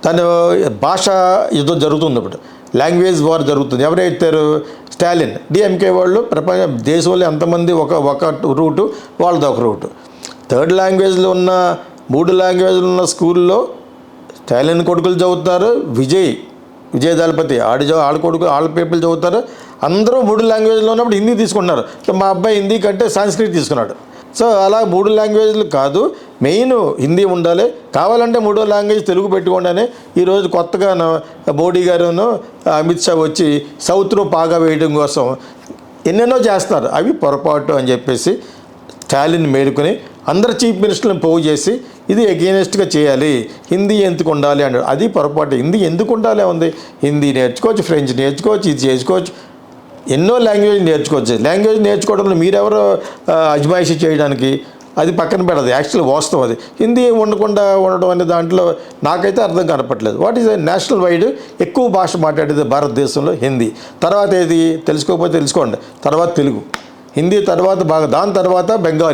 తను భాష యుద్ధం జరుగుతుంది ఇప్పుడు, లాంగ్వేజ్ వార్ జరుగుతుంది. ఎవరైతారు? స్టాలిన్. డిఎంకే వాళ్ళు దేశంలో ఎంతమంది ఒక రూటు, వాళ్ళది ఒక రూటు. థర్డ్ లాంగ్వేజ్లో ఉన్న 3 లాంగ్వేజ్లు ఉన్న స్కూల్లో స్టాలిన్ కొడుకులు చదువుతారు, విజయ్ దళపతి ఆడ కొడుకు పీపుల్ చదువుతారు. అందరూ 3 లాంగ్వేజ్లో ఉన్నప్పుడు హిందీ తీసుకుంటున్నారు. మా అబ్బాయి హిందీ కంటే సాంస్క్రిట్ తీసుకున్నాడు. సో అలా 3 లాంగ్వేజ్లు కాదు, మెయిన్ హిందీ ఉండాలి. కావాలంటే 3వ లాంగ్వేజ్ తెలుగు పెట్టుకోండి అని ఈరోజు కొత్తగా మోడీ గారును అమిత్ షా వచ్చి సౌత్లో పాగా వేయడం కోసం ఎన్నెన్నో చేస్తున్నారు. అవి పొరపాటు అని చెప్పేసి స్టాలిన్ మేలుకొని అందరు చీఫ్ మినిస్టర్లను పోగు చేసి ఇది ఎగెయినెస్ట్గా చేయాలి, హిందీ ఎందుకు ఉండాలి అన్నాడు. అది పొరపాటు. హిందీ ఎందుకు ఉండాలి ఉంది? హిందీ నేర్చుకోవచ్చు, ఫ్రెంచ్ నేర్చుకోవచ్చు, ఇది చేసుకోవచ్చు, ఎన్నో లాంగ్వేజ్ నేర్చుకోవచ్చు. లాంగ్వేజ్ నేర్చుకోవడంలో మీరెవరో అజమాయిషీ చేయడానికి, అది పక్కన పెడదు. యాక్చువల్ వాస్తవం అది. హిందీ ఉండకుండా ఉండడం అనే దాంట్లో నాకైతే అర్థం కనపట్లేదు. వాట్ ఈజ్ నేషనల్ వైడ్ ఎక్కువ భాష మాట్లాడేది భారతదేశంలో హిందీ. తర్వాత ఏది తెలుసుకోకపోతే తెలుసుకోండి, తర్వాత తెలుగు, హిందీ తర్వాత బాగా, దాని తర్వాత బెంగాలీ.